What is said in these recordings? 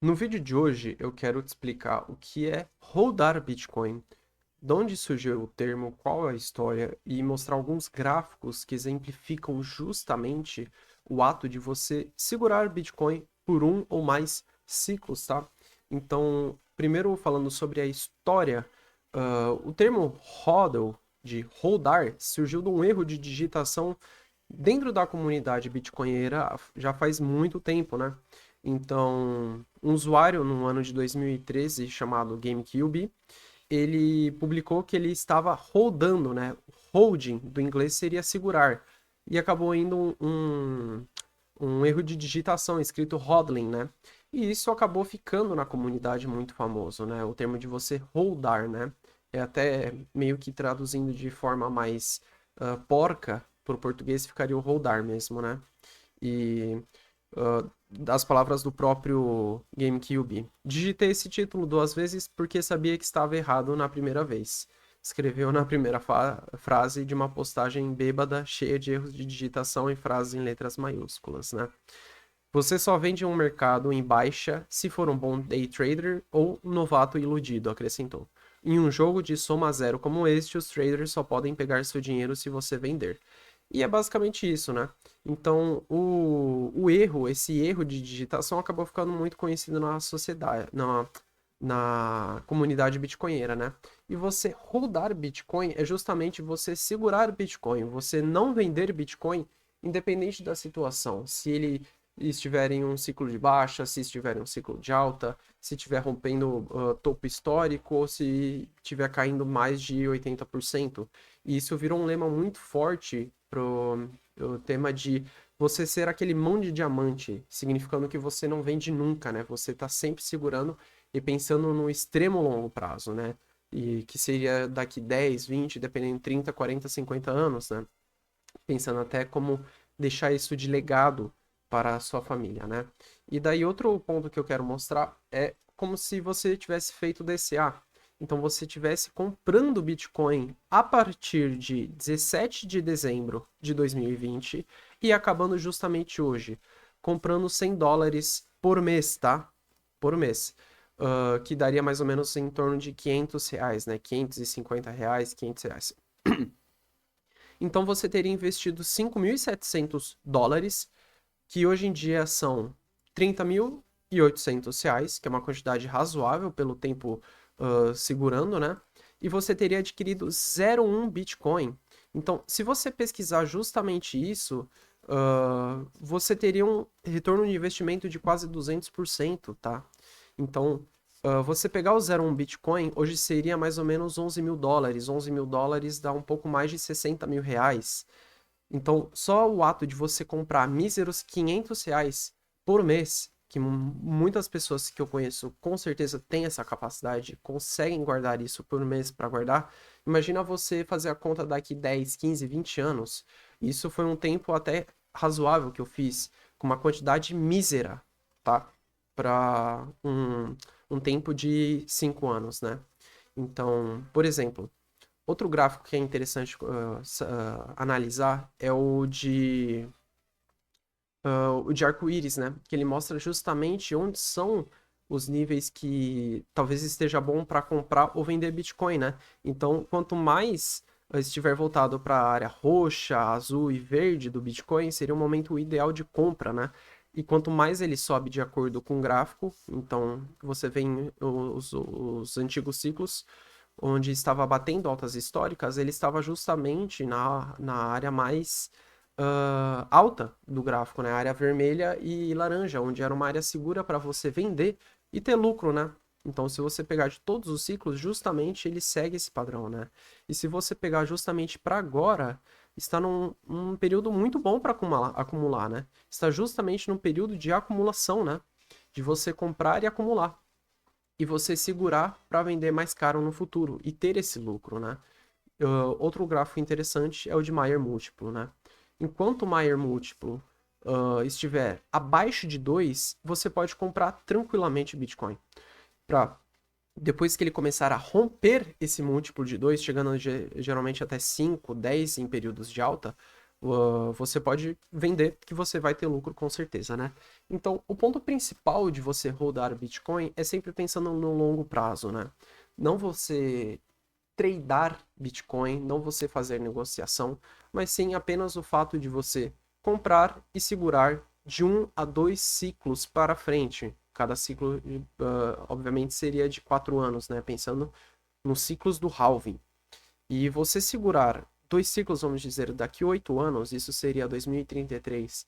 No vídeo de hoje eu quero te explicar o que é hodar Bitcoin, de onde surgiu o termo, qual é a história e mostrar alguns gráficos que exemplificam justamente o ato de você segurar Bitcoin por um ou mais ciclos, tá? Então, primeiro falando sobre a história, o termo hodl, de hodar, surgiu de um erro de digitação dentro da comunidade bitcoinheira já faz muito tempo, né? Então, um usuário no ano de 2013 chamado GameCube, ele publicou que ele estava holdando, né? Holding, do inglês seria segurar. E acabou indo um erro de digitação, escrito hodling, né? E isso acabou ficando na comunidade muito famoso, né? O termo de você holdar, né? É até meio que traduzindo de forma mais porca para o português ficaria o holdar mesmo, né? E das palavras do próprio GameCube. Digitei esse título duas vezes porque sabia que estava errado na primeira vez. Escreveu na primeira frase de uma postagem bêbada, cheia de erros de digitação e frases em letras maiúsculas, né? Você só vende um mercado em baixa se for um bom day trader ou um novato iludido, acrescentou. Em um jogo de soma zero como este, os traders só podem pegar seu dinheiro se você vender. E é basicamente isso, né? Então, esse erro de digitação acabou ficando muito conhecido na sociedade, na comunidade bitcoinheira, né? E você holdar Bitcoin é justamente você segurar Bitcoin, você não vender Bitcoin independente da situação. Se ele estiver em um ciclo de baixa, se estiver em um ciclo de alta, se estiver rompendo topo histórico ou se estiver caindo mais de 80%. E isso virou um lema muito forte pro tema de você ser aquele mão de diamante, significando que você não vende nunca, né? Você está sempre segurando e pensando no extremo longo prazo, né? E que seria daqui 10, 20, dependendo, 30, 40, 50 anos, né? Pensando até como deixar isso de legado para a sua família, né? E daí outro ponto que eu quero mostrar é como se você tivesse feito DCA. Então você tivesse comprando Bitcoin a partir de 17 de dezembro de 2020 e acabando justamente hoje, comprando US$ 100 por mês, tá? Por mês. Que daria mais ou menos em torno de R$ 500, né? R$ 550, R$ 500. Então você teria investido US$ 5.700, que hoje em dia são R$ 30.800, que é uma quantidade razoável pelo tempo segurando, né? E você teria adquirido 0,1 Bitcoin. Então, se você pesquisar justamente isso, você teria um retorno de investimento de quase 200%, tá? Então, você pegar o 0,1 Bitcoin, hoje seria mais ou menos US$ 11.000. US$ 11.000 dá um pouco mais de R$ 60.000. Então, só o ato de você comprar míseros R$ 500 por mês, que muitas pessoas que eu conheço com certeza têm essa capacidade, conseguem guardar isso por mês para guardar. Imagina você fazer a conta daqui 10, 15, 20 anos. Isso foi um tempo até razoável que eu fiz, com uma quantidade mísera, tá? Para um tempo de 5 anos, né? Então, por exemplo. Outro gráfico que é interessante analisar é o de arco-íris, né? Que ele mostra justamente onde são os níveis que talvez esteja bom para comprar ou vender Bitcoin, né? Então, quanto mais estiver voltado para a área roxa, azul e verde do Bitcoin, seria o momento ideal de compra, né? E quanto mais ele sobe de acordo com o gráfico, então você vê os antigos ciclos, onde estava batendo altas históricas, ele estava justamente na área mais alta do gráfico, né? A área vermelha e laranja, onde era uma área segura para você vender e ter lucro, né? Então, se você pegar de todos os ciclos, justamente ele segue esse padrão, né? E se você pegar justamente para agora, está num período muito bom para acumular, né? Está justamente num período de acumulação, né? De você comprar e acumular e você segurar para vender mais caro no futuro e ter esse lucro, né? Outro gráfico interessante é o de Mayer múltiplo, né? Enquanto o Mayer múltiplo estiver abaixo de 2, você pode comprar tranquilamente Bitcoin. Pra, depois que ele começar a romper esse múltiplo de 2, chegando geralmente até 5, 10 em períodos de alta, você pode vender que você vai ter lucro com certeza, né? Então, o ponto principal de você rodar Bitcoin é sempre pensando no longo prazo, né? Não você tradear Bitcoin, não você fazer negociação, mas sim apenas o fato de você comprar e segurar de 1 a 2 ciclos para frente. Cada ciclo, obviamente, seria de 4 anos, né? Pensando nos ciclos do halving. E você segurar 2 ciclos, vamos dizer, daqui 8 anos, isso seria 2033.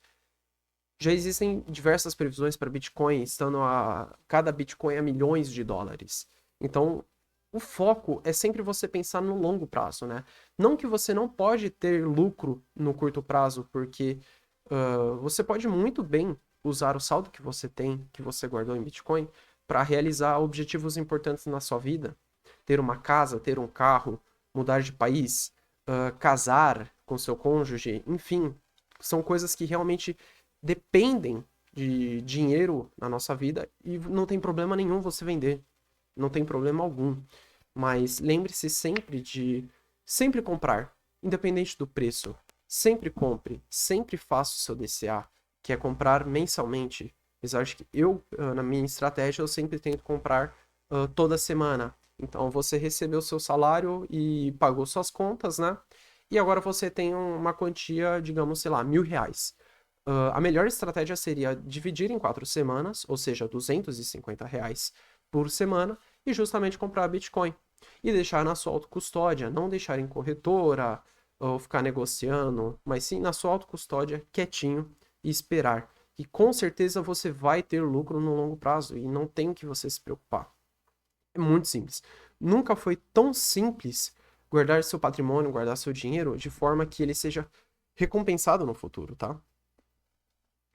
Já existem diversas previsões para Bitcoin, estando a cada Bitcoin a milhões de dólares. Então, o foco é sempre você pensar no longo prazo, né? Não que você não pode ter lucro no curto prazo, porque você pode muito bem usar o saldo que você tem, que você guardou em Bitcoin, para realizar objetivos importantes na sua vida. Ter uma casa, ter um carro, mudar de país, casar com seu cônjuge, enfim, são coisas que realmente dependem de dinheiro na nossa vida e não tem problema nenhum você vender. Não tem problema algum. Mas lembre-se sempre de sempre comprar, independente do preço. Sempre compre, sempre faça o seu DCA, que é comprar mensalmente. Apesar de que na minha estratégia, eu sempre tento comprar toda semana. Então, você recebeu seu salário e pagou suas contas, né? E agora você tem uma quantia, digamos, sei lá, R$ 1.000. A melhor estratégia seria dividir em 4 semanas, ou seja, R$ 250 por semana, e justamente comprar Bitcoin. E deixar na sua autocustódia, não deixar em corretora ou ficar negociando, mas sim na sua autocustódia, quietinho e esperar. E com certeza você vai ter lucro no longo prazo e não tem que você se preocupar. É muito simples. Nunca foi tão simples guardar seu patrimônio, guardar seu dinheiro de forma que ele seja recompensado no futuro, tá?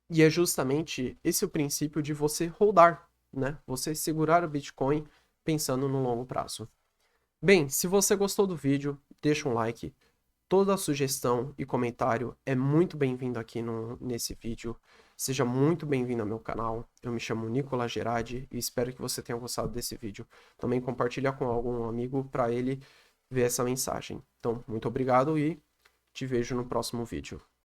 E é justamente esse o princípio de você holdar, né? Você segurar o Bitcoin pensando no longo prazo. Bem, se você gostou do vídeo, deixa um like. Toda sugestão e comentário é muito bem-vindo aqui nesse vídeo. Seja muito bem-vindo ao meu canal. Eu me chamo Nicolas Gerardi e espero que você tenha gostado desse vídeo. Também compartilha com algum amigo para ele ver essa mensagem. Então, muito obrigado e te vejo no próximo vídeo.